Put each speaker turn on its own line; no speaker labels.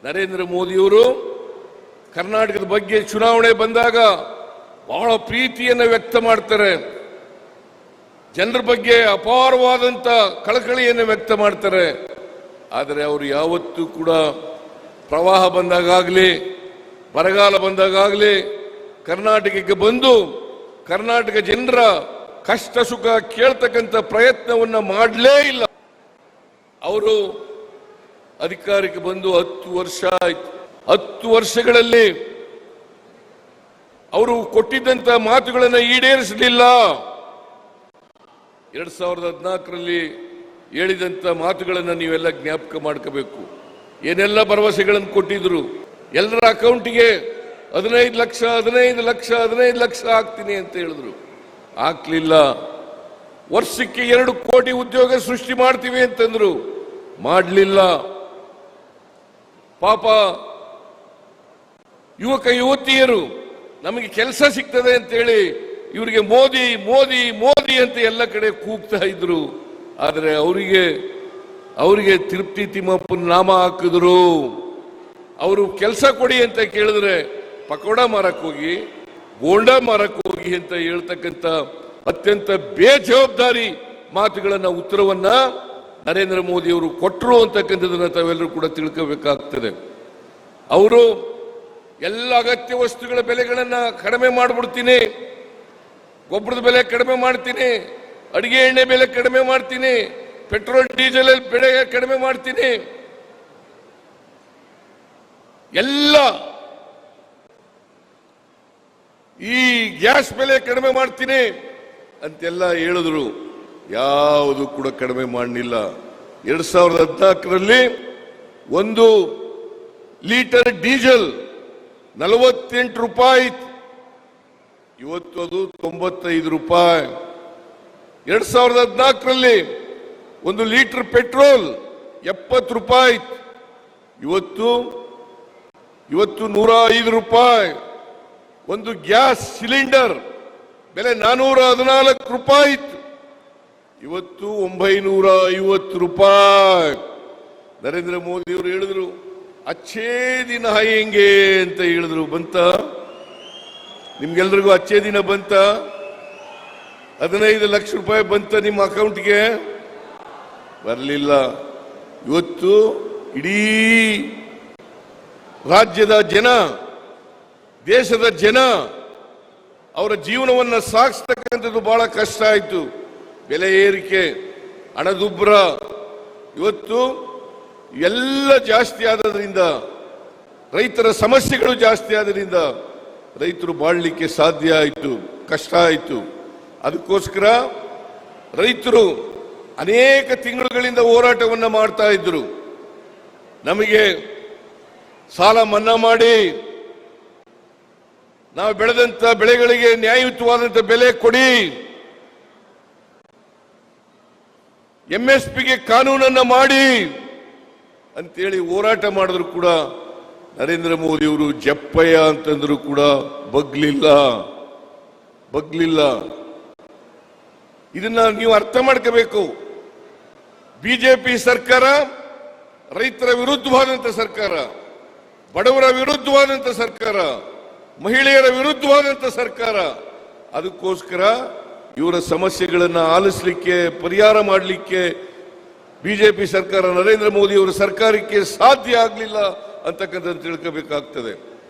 ನರೇಂದ್ರ ಮೋದಿಯವರು ಕರ್ನಾಟಕದ ಬಗ್ಗೆ ಚುನಾವಣೆ ಬಂದಾಗ ಬಹಳ ಪ್ರೀತಿಯನ್ನು ವ್ಯಕ್ತ ಮಾಡ್ತಾರೆ, ಜನರ ಬಗ್ಗೆ ಅಪಾರವಾದಂತ ಕಳಕಳಿಯನ್ನು ವ್ಯಕ್ತ ಮಾಡ್ತಾರೆ. ಆದರೆ ಅವರು ಯಾವತ್ತೂ ಕೂಡ ಪ್ರವಾಹ ಬಂದಾಗಲಿ ಬರಗಾಲ ಬಂದಾಗಲಿ ಕರ್ನಾಟಕಕ್ಕೆ ಬಂದು ಕರ್ನಾಟಕ ಜನರ ಕಷ್ಟ ಸುಖ ಕೇಳ್ತಕ್ಕಂಥ ಪ್ರಯತ್ನವನ್ನ ಮಾಡಲೇ ಇಲ್ಲ. ಅವರು ಅಧಿಕಾರಕ್ಕೆ ಬಂದು 10 ವರ್ಷ ಆಯ್ತು. 10 ವರ್ಷಗಳಲ್ಲಿ ಅವರು ಕೊಟ್ಟಿದ್ದಂತ ಮಾತುಗಳನ್ನು ಈಡೇರಿಸಲಿಲ್ಲ. 2014ರಲ್ಲಿ ಹೇಳಿದಂತ ಮಾತುಗಳನ್ನು ನೀವೆಲ್ಲ ಜ್ಞಾಪಕ ಮಾಡ್ಕೋಬೇಕು. ಏನೆಲ್ಲ ಭರವಸೆಗಳನ್ನು ಕೊಟ್ಟಿದ್ರು, ಎಲ್ಲರ ಅಕೌಂಟಿಗೆ 15 ಲಕ್ಷ 15 ಲಕ್ಷ 15 ಲಕ್ಷ ಹಾಕ್ತೀನಿ ಅಂತ ಹೇಳಿದ್ರು, ಹಾಕ್ಲಿಲ್ಲ. ವರ್ಷಕ್ಕೆ 2 ಕೋಟಿ ಉದ್ಯೋಗ ಸೃಷ್ಟಿ ಮಾಡ್ತೀವಿ ಅಂತಂದ್ರು, ಮಾಡಲಿಲ್ಲ. ಪಾಪ ಯುವಕ ಯುವತಿಯರು ನಮಗೆ ಕೆಲಸ ಸಿಗ್ತದೆ ಅಂತೇಳಿ ಇವರಿಗೆ ಮೋದಿ ಮೋದಿ ಮೋದಿ ಅಂತ ಎಲ್ಲ ಕಡೆ ಕೂಗ್ತಾ ಇದ್ರು. ಆದರೆ ಅವರಿಗೆ ತಿರುಪತಿ ತಿಮ್ಮಪ್ಪನ ನಾಮ ಹಾಕಿದ್ರು. ಅವರು ಕೆಲಸ ಕೊಡಿ ಅಂತ ಕೇಳಿದ್ರೆ ಪಕೋಡ ಮಾರಕ್ ಹೋಗಿ ಬೋಂಡಾ ಮಾರಕ್ ಹೋಗಿ ಅಂತ ಹೇಳ್ತಕ್ಕಂಥ ಅತ್ಯಂತ ಬೇಜವಾಬ್ದಾರಿ ಮಾತುಗಳನ್ನ ಉತ್ತರವನ್ನ ನರೇಂದ್ರ ಮೋದಿ ಅವರು ಕೊಟ್ಟರು ಅಂತಕ್ಕಂಥದನ್ನ ತಾವೆಲ್ಲರೂ ಕೂಡ ತಿಳ್ಕೋಬೇಕಾಗ್ತದೆ. ಅವರು ಎಲ್ಲ ಅಗತ್ಯ ವಸ್ತುಗಳ ಬೆಲೆಗಳನ್ನ ಕಡಿಮೆ ಮಾಡಿಬಿಡ್ತೀನಿ, ಗೊಬ್ಬರದ ಬೆಲೆ ಕಡಿಮೆ ಮಾಡ್ತೀನಿ, ಅಡಿಗೆ ಎಣ್ಣೆ ಬೆಲೆ ಕಡಿಮೆ ಮಾಡ್ತೀನಿ, ಪೆಟ್ರೋಲ್ ಡೀಸೆಲ್ ಬೆಲೆ ಕಡಿಮೆ ಮಾಡ್ತೀನಿ, ಎಲ್ಲ ಈ ಗ್ಯಾಸ್ ಬೆಲೆ ಕಡಿಮೆ ಮಾಡ್ತೀನಿ ಅಂತೆಲ್ಲ ಹೇಳಿದ್ರು. ಯಾವುದು ಕೂಡ ಕಡಿಮೆ ಮಾಡಲಿಲ್ಲ. 2014ರಲ್ಲಿ 1 ಲೀಟರ್ ಡೀಸೆಲ್ 48 ರೂಪಾಯಿ, ಇವತ್ತು ಅದು 95 ರೂಪಾಯಿ. 2014ರಲ್ಲಿ 1 ಲೀಟರ್ ಪೆಟ್ರೋಲ್ 70 ರೂಪಾಯಿ, ಇವತ್ತು 105 ರೂಪಾಯಿ. 1 ಗ್ಯಾಸ್ ಸಿಲಿಂಡರ್ ಬೆಲೆ 414 ರೂಪಾಯಿ, ಇವತ್ತು 950 ರೂಪಾಯಿ. ನರೇಂದ್ರ ಮೋದಿ ಅವರು ಹೇಳಿದ್ರು ಅಚ್ಚೇ ದಿನ ಹೆಂಗೆ ಅಂತ ಹೇಳಿದ್ರು. ಬಂತ ನಿಮ್ಗೆಲ್ರಿಗೂ ಅಚ್ಚೇ ದಿನ ಬಂತ? 15 ಲಕ್ಷ ರೂಪಾಯಿ ಬಂತ ನಿಮ್ಮ ಅಕೌಂಟ್ಗೆ? ಬರಲಿಲ್ಲ. ಇವತ್ತು ಇಡೀ ರಾಜ್ಯದ ಜನ, ದೇಶದ ಜನ ಅವರ ಜೀವನವನ್ನು ಸಾಗಿಸ್ತಕ್ಕಂಥದ್ದು ಬಹಳ ಕಷ್ಟ ಆಯಿತು. ಬೆಲೆ ಏರಿಕೆ, ಹಣದುಬ್ಬರ, ಇವತ್ತು ಎಲ್ಲ ಜಾಸ್ತಿ ಆದ್ರಿಂದ, ರೈತರ ಸಮಸ್ಯೆಗಳು ಜಾಸ್ತಿ ಆದ್ರಿಂದ ರೈತರು ಬಾಳ್ಲಿಕ್ಕೆ ಸಾಧ್ಯ ಆಯಿತು, ಕಷ್ಟ ಆಯಿತು. ಅದಕ್ಕೋಸ್ಕರ ರೈತರು ಅನೇಕ ತಿಂಗಳುಗಳಿಂದ ಹೋರಾಟವನ್ನು ಮಾಡ್ತಾ ಇದ್ರು. ನಮಗೆ ಸಾಲ ಮನ್ನಾ ಮಾಡಿ, ನಾವು ಬೆಳೆದಂತ ಬೆಳೆಗಳಿಗೆ ನ್ಯಾಯಯುತವಾದಂತ ಬೆಲೆ ಕೊಡಿ, MSPಗೆ ಕಾನೂನನ್ನ ಮಾಡಿ ಅಂತೇಳಿ ಹೋರಾಟ ಮಾಡಿದ್ರು ಕೂಡ ನರೇಂದ್ರ ಮೋದಿ ಅವರು ಜಪ್ಪಯ್ಯ ಅಂತಂದ್ರು ಕೂಡ ಬಗ್ಲಿಲ್ಲ. ಇದನ್ನ ನೀವು ಅರ್ಥ ಮಾಡ್ಕೋಬೇಕು. ಬಿಜೆಪಿ ಸರ್ಕಾರ ರೈತರ ವಿರುದ್ಧವಾದಂತ ಸರ್ಕಾರ, ಬಡವರ ವಿರುದ್ಧವಾದಂತ ಸರ್ಕಾರ, ಮಹಿಳೆಯರ ವಿರುದ್ಧವಾದಂತ ಸರ್ಕಾರ. ಅದಕ್ಕೋಸ್ಕರ ಇವರ ಸಮಸ್ಯೆಗಳನ್ನ ಆಲಿಸಲಿಕ್ಕೆ, ಪರಿಹಾರ ಮಾಡಲಿಕ್ಕೆ ಬಿಜೆಪಿ ಸರ್ಕಾರ, ನರೇಂದ್ರ ಮೋದಿ ಅವರ ಸರ್ಕಾರಕ್ಕೆ ಸಾಧ್ಯ ಆಗಲಿಲ್ಲ ಅಂತಕ್ಕಂಥದ್ದು ತಿಳ್ಕೋಬೇಕಾಗ್ತದೆ.